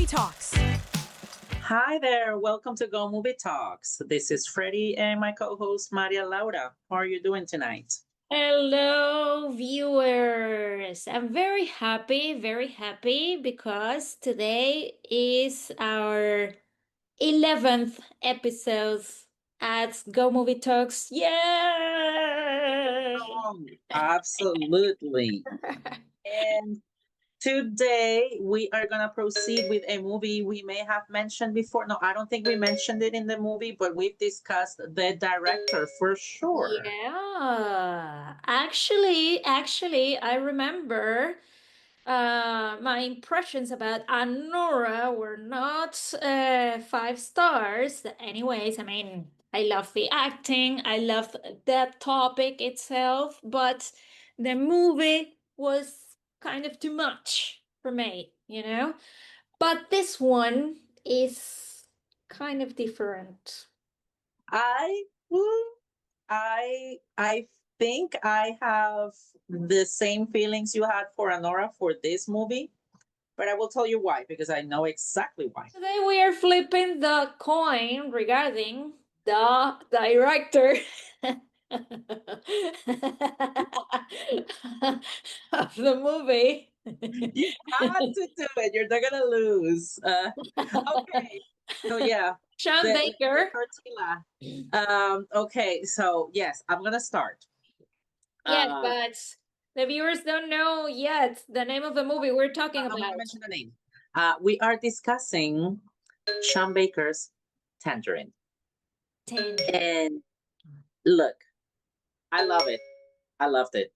GoMovieTalks. Hi there, welcome to Go Movie Talks. This is Freddy and my co-host Maria Laura. How are you doing tonight? Hello, viewers. I'm very happy because today is our 11th episode at Go Movie Talks. Yay! Oh, absolutely. And today we are going to proceed with a movie we may have mentioned before. No, I don't think we mentioned it in the movie, but we've discussed the director for sure. Yeah. Actually, I remember my impressions about Anora were not 5 stars. Anyways, I mean, I love the acting, I love that topic itself, but the movie was kind of too much for me, you know? But this one is kind of different. I I think I have the same feelings you had for Anora for this movie, but I will tell you why because I know exactly why. Today we are flipping the coin regarding the director of the movie. You have to do it. You're not gonna lose. Okay. So yeah, Seanbaker. tortilla. Okay. So yes, I'm gonna start. Yes, but the viewers don't know yet the name of the movie we're talking I'm about. gonna mention the name. We are discussing Seanbaker's Tangerine. And look, I love it. I loved it.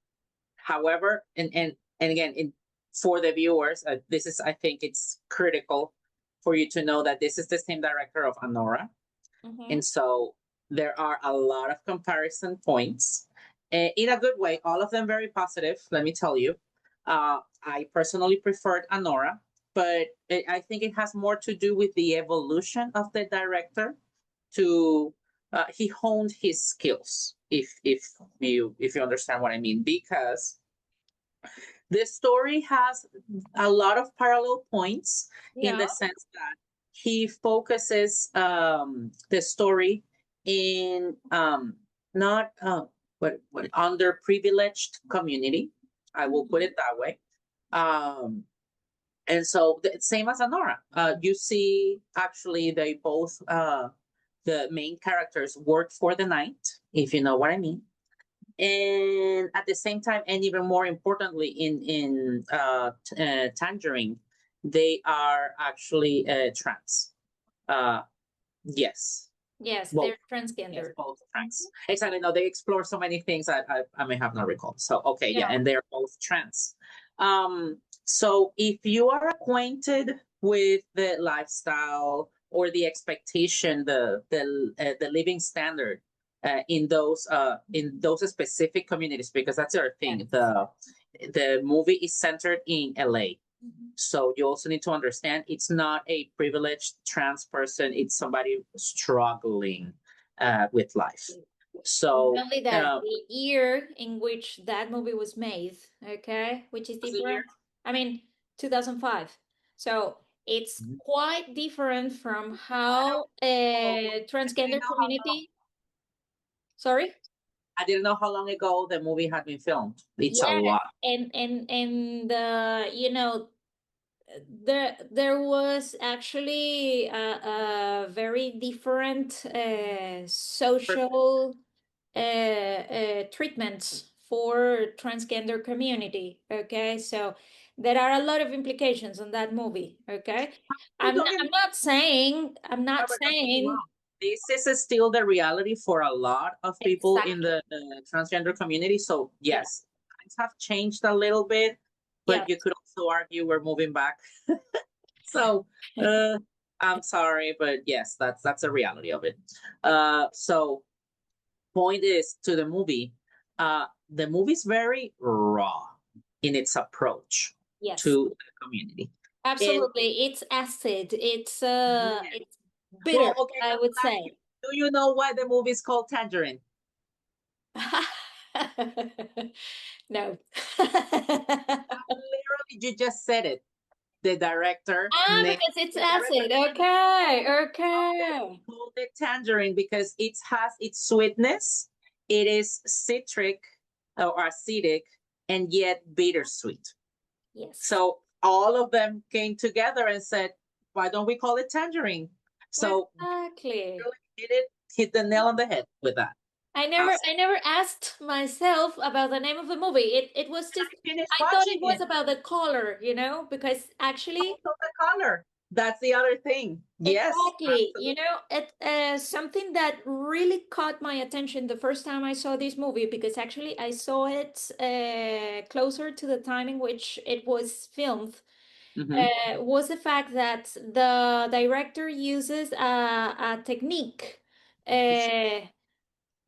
However, and again, for the viewers, this is, I think it's critical for you to know that this is the same director of Anora. And so there are a lot of comparison points in a good way, all of them very positive, let me tell you. I personally preferred Anora, but I think it has more to do with the evolution of the director to he honed his skills, if you understand what I mean, because the story has a lot of parallel points in the sense that he focuses the story in not what underprivileged community. I will put it that way. And so same as Anora, you see actually they both the main characters work for the night, if you know what I mean. And at the same time, and even more importantly, in Tangerine, they are actually trans. Yes. Yes, Well, they're transgender. Yes, both trans. Exactly. No, they explore so many things I may have not recalled. So okay, yeah, and they're both trans. So if you are acquainted with the lifestyle or the expectation, the living standard in those specific communities, because that's our thing. The movie is centered in LA. So you also need to understand it's not a privileged trans person, it's somebody struggling with life. So not only that, the year in which that movie was made, okay, which is different. I mean, 2005. So it's quite different from how a transgender community. Sorry? I didn't know how long ago the movie had been filmed. It's a lot. And you know, there was actually a very different social treatments for transgender community. Okay, so there are a lot of implications on that movie. Okay, I'm not saying this is still the reality for a lot of people in the transgender community. So yes, things have changed a little bit, but you could also argue we're moving back. So I'm sorry, but yes, that's a reality of it. So point is to the movie, the movie is very raw in its approach to the community. Absolutely, it's acid. It's bitter. Well, okay, I would say. Do you know why the movie is called Tangerine? No. Literally, you just said it. the director because it's acid. Okay. called it Tangerine because it has its sweetness. It is citric or acidic and yet bittersweet. Yes. So all of them came together and said, why don't we call it Tangerine? So exactly. Really hit the nail on the head with that. I never asked myself about the name of the movie. It was just I thought it was about the color, you know, because actually also the color. That's the other thing. Yes, exactly. You know, it something that really caught my attention the first time I saw this movie, because actually I saw it closer to the time in which it was filmed. Was the fact that the director uses a technique.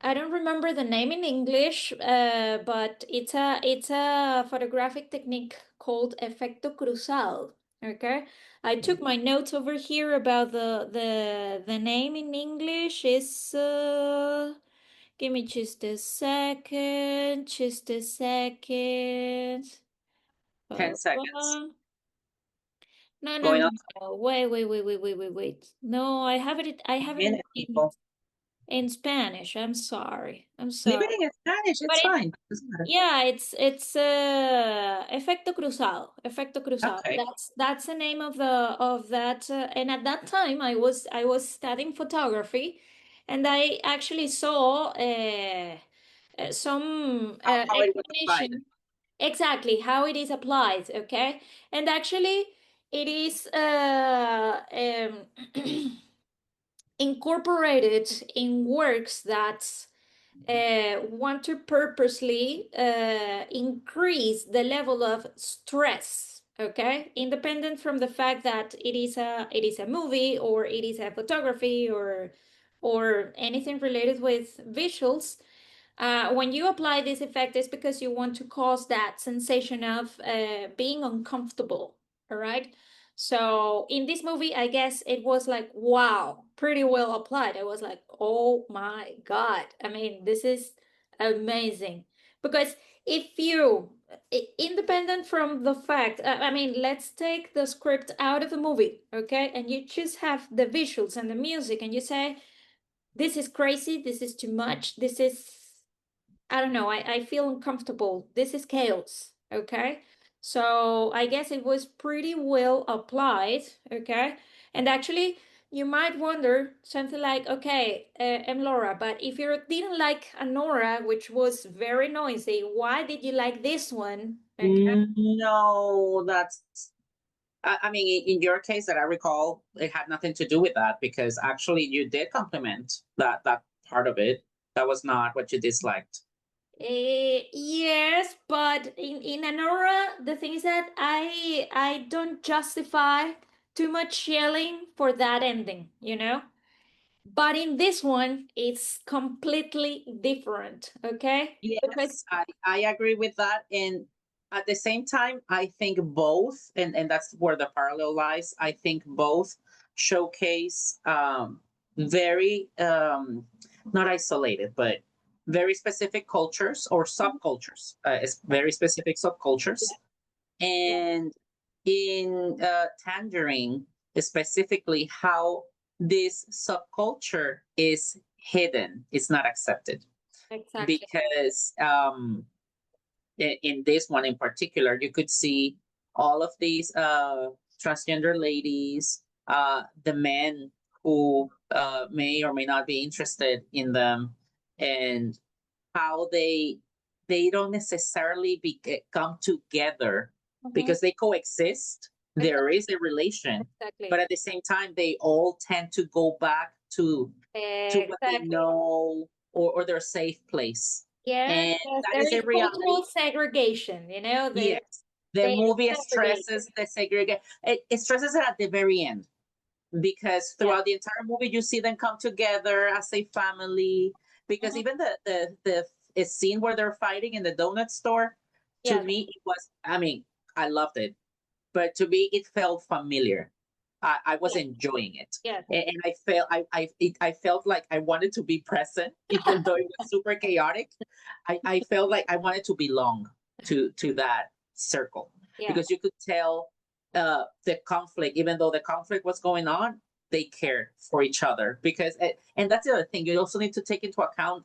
I don't remember the name in English, but it's a photographic technique called efecto cruzado. Okay, I took my notes over here about the name in English is. Give me just a second. Just a second. 10 seconds. No, no, no, no. Wait. No, I have it. I have it in Spanish. I'm sorry. Leave it in Spanish. It's fine. Yeah, it's efecto cruzado. Efecto cruzado. Okay. That's the name of that. And at that time, I was studying photography, and I actually saw some explanation exactly how it is applied. Okay, and actually, it is incorporated in works that want to purposely increase the level of stress, okay, independent from the fact that it is a movie or it is a photography or anything related with visuals. When you apply this effect, it's because you want to cause that sensation of being uncomfortable. All right. So in this movie, I guess it was like, wow, pretty well applied. I was like, oh my God. I mean, this is amazing. Because if you, independent from the fact, I mean, let's take the script out of the movie, okay? And you just have the visuals and the music, and you say, this is crazy, this is too much, this is, I don't know, I feel uncomfortable, this is chaos, okay? So I guess it was pretty well applied, okay? And actually, you might wonder something like, okay, MLaura, but if you didn't like Anora, which was very noisy, why did you like this one? Okay. No, that's I mean, in your case that I recall, it had nothing to do with that because actually you did compliment that part of it. That was not what you disliked. Yes, but in Anora, the thing is that I don't justify too much yelling for that ending, you know? But in this one, it's completely different, okay? Yes, Because I agree with that. And at the same time, I think both, and that's where the parallel lies. I think both showcase very not isolated, but very specific cultures or subcultures. It's very specific subcultures. And in Tangerine, specifically, how this subculture is hidden, it's not accepted. exactly. Because in this one in particular, you could see all of these transgender ladies, the men who may or may not be interested in them, and how they don't necessarily come together because they coexist. There is a relation, but at the same time, they all tend to go back to what they know or their safe place. Yeah, And that there is a is reality. cultural segregation, you know? Yes. The movie stresses the segregation. It stresses it at the very end because throughout the entire movie, you see them come together as a family. Because even the scene where they're fighting in the donut store, to me, it was, I mean, I loved it, but to me, it felt familiar. I was enjoying it, and I felt like I wanted to be present, even though it was super chaotic. I felt like I wanted to belong to that circle because you could tell the conflict, even though the conflict was going on, they cared for each other because, and that's the other thing. You also need to take into account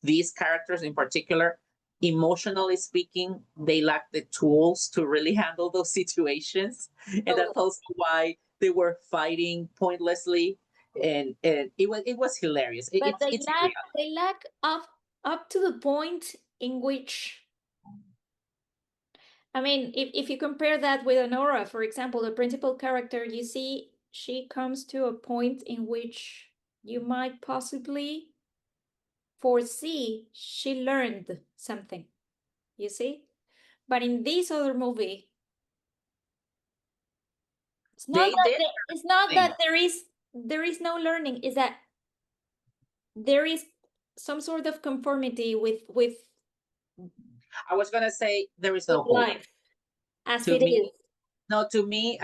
these characters in particular. Emotionally speaking, they lack the tools to really handle those situations, and that's also why they were fighting pointlessly. And it was hilarious. But It's they lack up to the point in which, I mean, if you compare that with Honora, for example, the principal character, you see she comes to a point in which you might possibly foresee she learned something, you see? But in this other movie, it's not that there is no learning, is that there is some sort of conformity with I was gonna say there is no hope life as to it me. is. No, to me,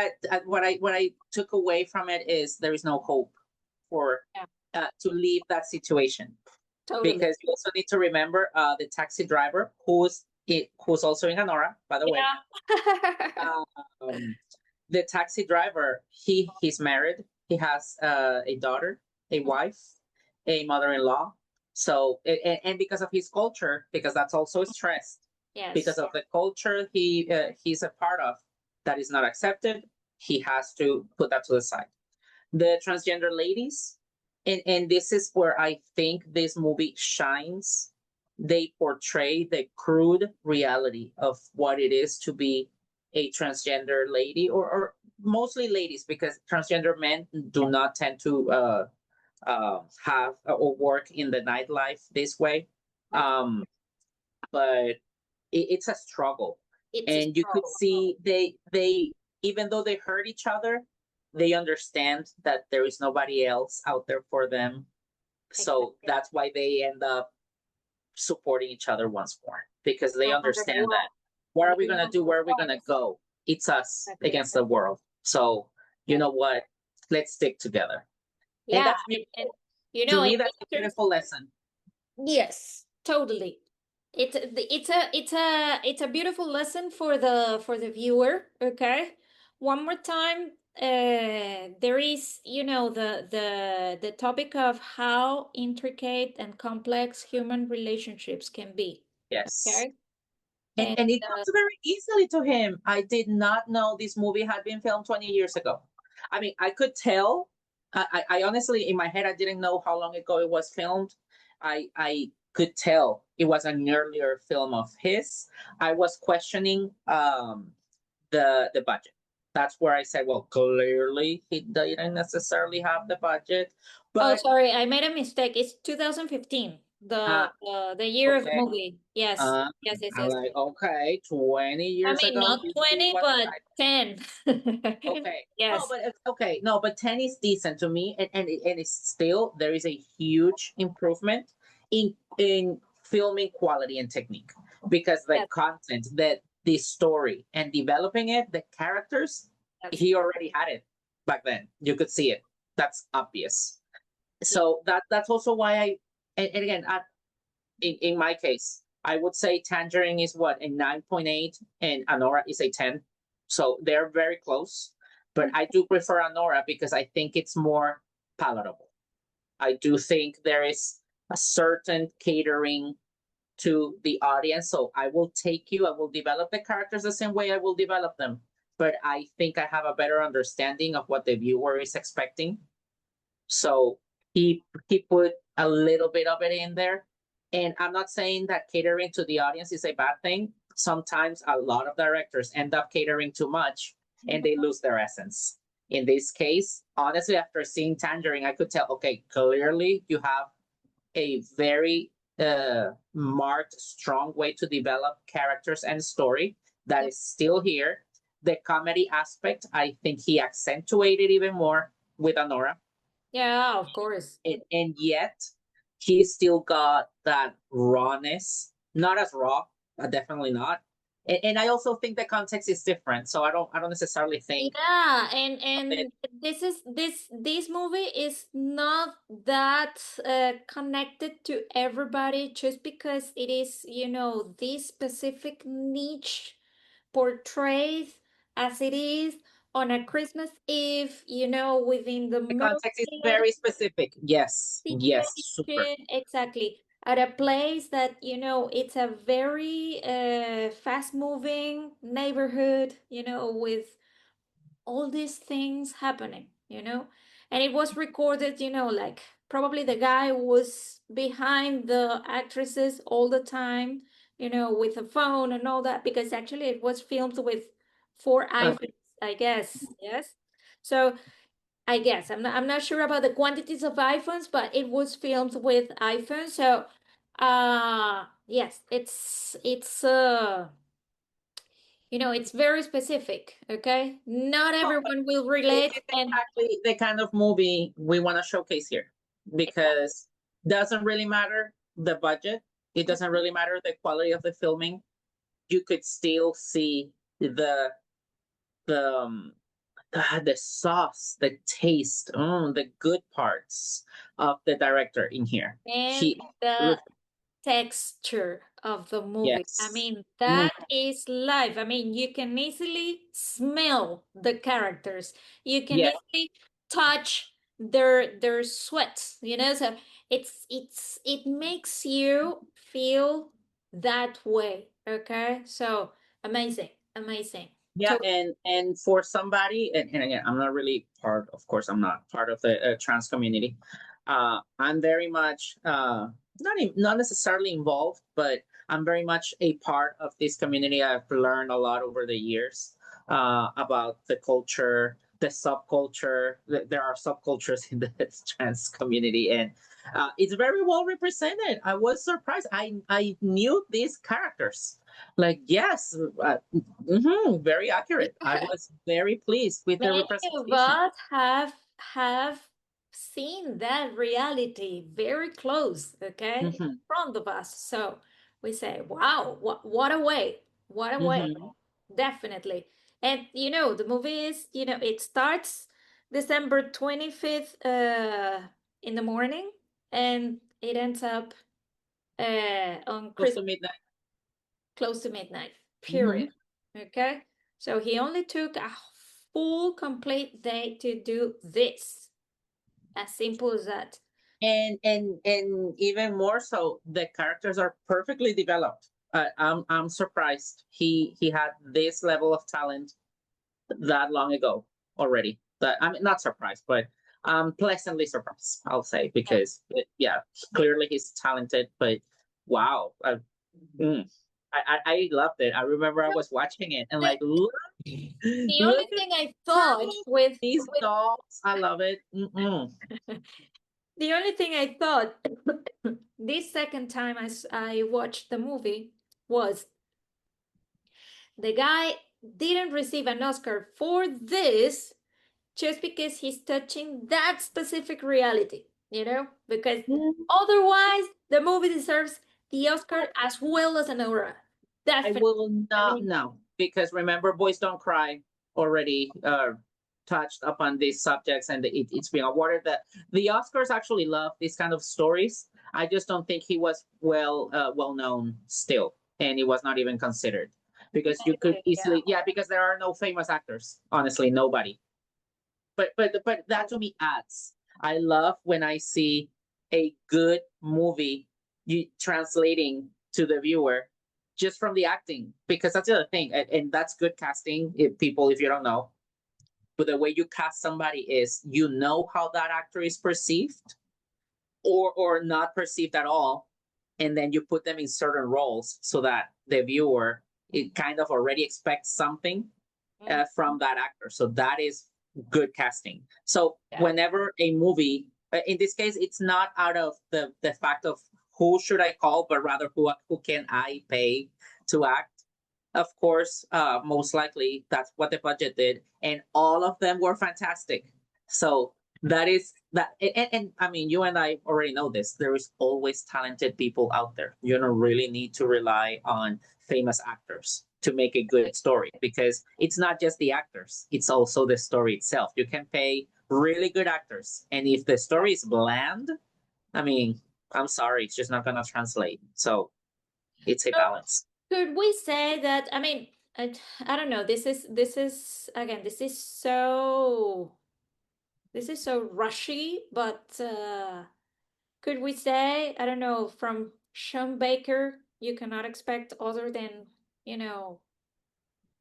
what I took away from it is there is no hope for to leave that situation. Totally. Because you also need to remember the taxi driver who's also in Honora, by the way. The taxi driver, he's married. He has a daughter, a wife, a mother-in-law. So and because of his culture, because that's also stressed. Yes. Because of the culture he's a part of that is not accepted, he has to put that to the side. The transgender ladies, and this is where I think this movie shines. They portray the crude reality of what it is to be a transgender lady, or mostly ladies, because transgender men do not tend to have or work in the nightlife this way. But it's a struggle. And you could see they even though they hurt each other, they understand that there is nobody else out there for them. So that's why they end up supporting each other once more, because they understand that what are we going to do? Where are we going to go? It's us against the world. So you know what? Let's stick together. Yeah. And that's beautiful. To me, that's a beautiful lesson. Yes, totally. It's a beautiful lesson for the viewer. Okay, one more time. There is, the topic of how intricate and complex human relationships can be. Yes. Okay. And it comes very easily to him. I did not know this movie had been filmed 20 years ago. I mean, I could tell. I honestly, in my head, I didn't know how long ago it was filmed. I could tell it was an earlier film of his. I was questioning the budget. That's where I said, well, clearly he didn't necessarily have the budget. But sorry, I made a mistake. It's 2015, the year of movie. Yes. Yes. I'm like, okay, 20 years ago. Not 20, but 10. Okay. Yes. No, but okay. No, but 10 is decent to me, and it's still, there is a huge improvement in filming quality and technique, because the content, that the story and developing it, the characters, he already had it back then. You could see it. That's obvious. So that's also why and again, in my case, I would say Tangerine is what, a 9.8 and Honora is a 10. So they're very close. But I do prefer Honora because I think it's more palatable. I do think there is a certain catering to the audience. So I will take you, I will develop the characters the same way I will develop them. But I think I have a better understanding of what the viewer is expecting. So he put a little bit of it in there. And I'm not saying that catering to the audience is a bad thing. Sometimes a lot of directors end up catering too much and they lose their essence. In this case, honestly, after seeing Tangerine, I could tell, okay, clearly you have a very marked, strong way to develop characters and story that is still here. The comedy aspect, I think he accentuated even more with Honora. Yeah, of course. And yet he still got that rawness, not as raw, definitely not. And I also think the context is different, so I don't necessarily think. Yeah, and this movie is not that connected to everybody just because it is, this specific niche portrayed as it is, on a Christmas Eve, you know, within the context is market very specific. Yes, yes, super. situation, exactly. At a place that, you know, it's a very fast-moving neighborhood, you know, with all these things happening, you know. And it was recorded, you know, like probably the guy was behind the actresses all the time, you know, with a phone and all that, because actually it was filmed with 4 iPhones, I guess. Yes. So I guess I'm not sure about the quantities of iPhones, but it was filmed with iPhones. So yes, it's you know, it's very specific, okay? Not everyone will relate, It's and exactly the kind of movie we want to showcase here, because doesn't really matter the budget. It doesn't really matter the quality of the filming. You could still see the the sauce, the taste, the good parts of the director in here. and He the texture of the movie. I yes. mean, that is live. I mean, you can easily smell the characters. You can Yes. easily touch their sweats, you know? So it makes you feel that way, okay? So amazing, amazing. Yeah, So and for somebody, and again, I'm not really part. Of course, I'm not part of the trans community. I'm very much not necessarily involved, but I'm very much a part of this community. I've learned a lot over the years about the culture, the subculture. There are subcultures in the trans community, and it's very well represented. I was surprised. I knew these characters. Like yes, very accurate. I was very pleased with the many of representation. us have seen that reality very close, okay, in Hmm. front of us. So we say, wow, what a way, what a way, Hmm. definitely. And you know, the movie is, you know, it starts December 25th in the morning, and it ends up on Close Christmas, to midnight. close to midnight, period. Hmm. Okay. So he only took a full complete day to do this. As simple as that. And even more so, the characters are perfectly developed. I'm surprised he had this level of talent that long ago already. That I'm not surprised, but I'm pleasantly surprised. I'll say because yeah, clearly he's talented. But wow, mm, I loved it. I remember I was watching it and The, like look, the only look at thing I thought these with dolls. I love it. Mm-mm. the only thing I thought this second time as I watched the movie was the guy didn't receive an Oscar for this just because he's touching that specific reality, you know? Because otherwise, the movie deserves the Oscar as well as an aura. I Definitely. will I not mean, know because remember, Boys Don't Cry already touched upon these subjects, and it's been awarded. That the Oscars actually love these kind of stories. I just don't think he was well known still, and he was not even considered because you could yeah. easily because there are no famous actors. Honestly, nobody. But that to me adds. I love when I see a good movie you translating to the viewer just from the acting because that's the other thing and that's good casting if people if you don't know but the way you cast somebody is you know how that actor is perceived or not perceived at all and then you put them in certain roles so that the viewer it kind of already expects something from that actor. So that is good casting. So Yeah. whenever a movie, in this case, it's not out of the fact of who should I call, but rather who can I pay to act. Of course, most likely that's what the budget did, and all of them were fantastic. So that is that, and I mean, you and I already know this. There is always talented people out there. You don't really need to rely on famous actors to make a good story because it's not just the actors, it's also the story itself. You can pay really good actors, and if the story is bland, I mean, I'm sorry, it's just not going to translate. So it's a So balance. could we say that, I mean, I don't know. This is again. This is so rushy, but could we say, I don't know, from Seanbaker, you cannot expect other than, you know,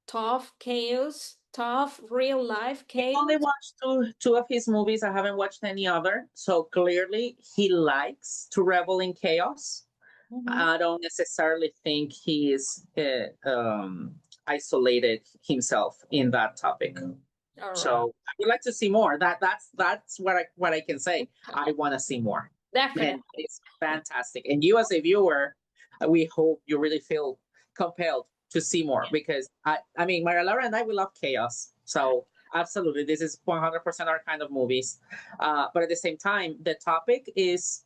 tough chaos, tough real life I chaos. only watched two of his movies. I haven't watched any other. So clearly, he likes to revel in chaos. I don't necessarily think he is isolated himself in that topic. All So right. I would like to see more. That's what I can say. I want to see more. Definitely. And it's fantastic. And you as a viewer, we hope you really feel compelled to see more because I mean, Maria Laura and I, we love chaos. So absolutely, this is 100% our kind of movies. But at the same time, the topic is,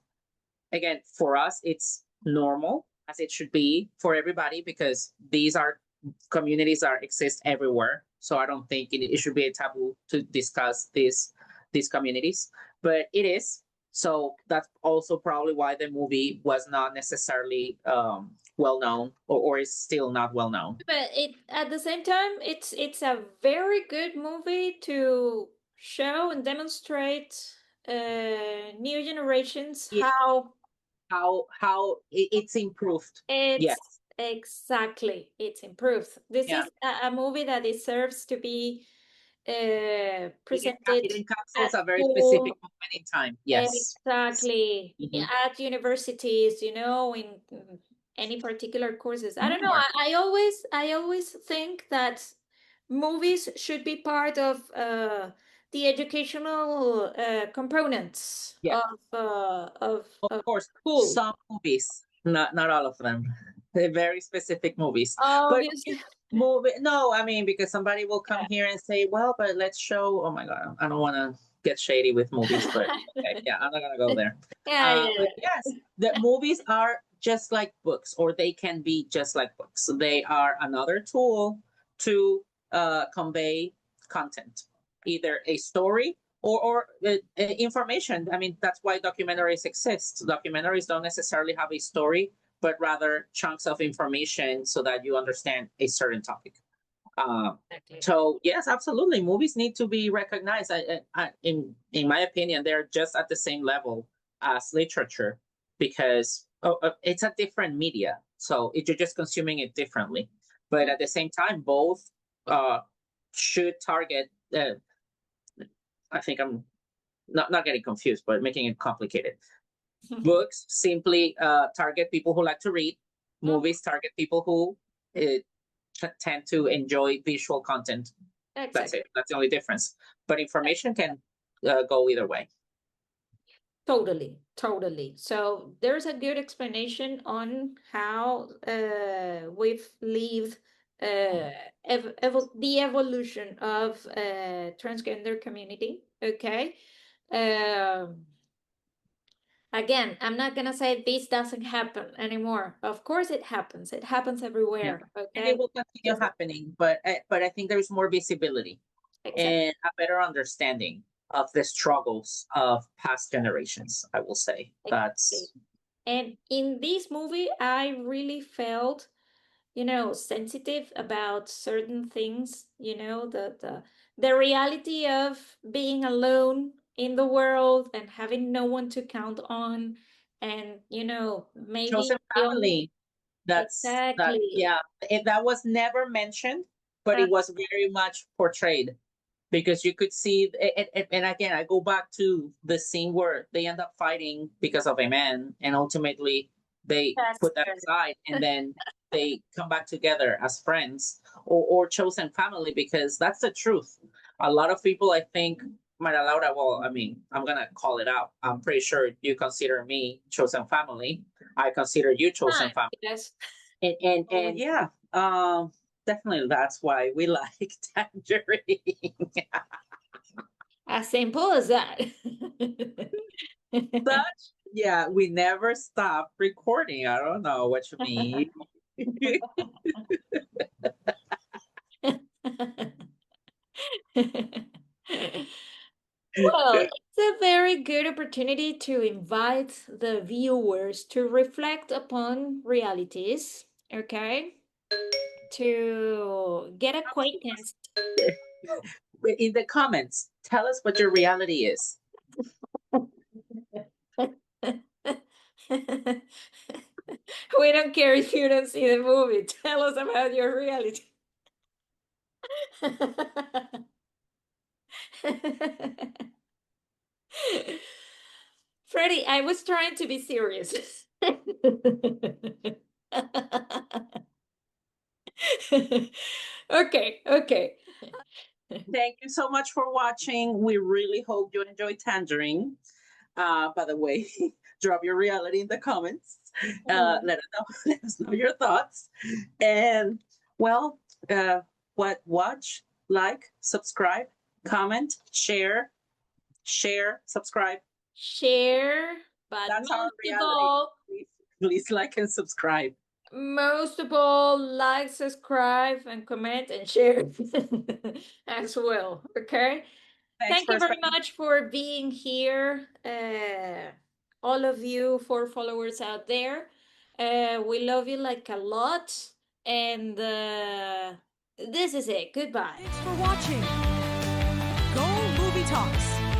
again, for us, it's normal as it should be for everybody because these are communities that exist everywhere. So I don't think it should be a taboo to discuss these communities, but it is. So that's also probably why the movie was not necessarily well known, or is still not well known. But it at the same time, it's a very good movie to show and demonstrate new generations Yeah, how it's improved. Yes. it's exactly it's improved. This Yeah. is a movie that deserves to be It presented encapsulates at a very specific school. moment in time. Yes. Exactly. Mhm. At universities, you know, in any particular courses. I don't know. More. I always think that movies should be part of the educational components Yeah. Of of course, school. some movies, not all of them. They're very specific movies. But Obviously. movie, no, I mean, because somebody will come here and say, well, but let's show, oh my God, I don't want to get shady with movies, but okay, yeah, I'm not going to go there. Yeah, But yes, the movies are just like books, or they can be just like books. They are another tool to convey content, either a story or information. I mean, that's why documentaries exist. Documentaries don't necessarily have a story, but rather chunks of information so that you understand a certain topic. exactly. So yes, absolutely, movies need to be recognized. In my opinion, they're just at the same level as literature because it's a different media. So you're just consuming it differently, but at the same time, both uh, should target. I think I'm not getting confused, but making it complicated. Books simply target people who like to read. Movies target people who tend to enjoy visual content. That's Exactly. it. That's the only difference. But information can go either way. Totally, totally. So there's a good explanation on how we've lived the evolution of transgender community. Okay. Um, Again, I'm not gonna say this doesn't happen anymore. Of course, it happens. It happens Yeah, everywhere. and it Okay. will continue Just happening. But I think there's more visibility exactly. and a better understanding of the struggles of past generations. I will say Exactly. that's And in this movie, I really felt, you know, sensitive about certain things, you know, the reality of being alone in the world and having no one to count on, and you know, maybe chosen the only family. That exactly. yeah, that was never mentioned, but uh, it was very much portrayed because you could see and again I go back to the scene where they end up fighting because of a man and ultimately they that's put that aside and then they come back together as friends or chosen family because that's the truth. A lot of people, I think, Maria Laura, well, I mean, I'm gonna call it out. I'm pretty sure you consider me chosen family. I consider you chosen fine. family. Yes. And yeah, definitely that's why we like Tangerine. As simple as that. Such, yeah, we never stop recording. I don't know what you mean. Well, it's a very good opportunity to invite the viewers to reflect upon realities, okay? to get acquaintance. In the comments, tell us what your reality is. We don't care if you don't see the movie. Tell us about your reality. Freddy, I was trying to be serious. Okay. Thank you so much for watching. We really hope you enjoyed Tangerine. By the way, drop your reality in the comments. Let us know your thoughts. And well, watch, like, subscribe, comment, share, subscribe. Share, but That's our most of reality. all, Please like and subscribe. most of all, like, subscribe, and comment and share as well. Okay. Thank you very much for being here, all of you 4 followers out there. We love you like a lot, and this is it. Goodbye. Thanks for watching. Go Movie Talks.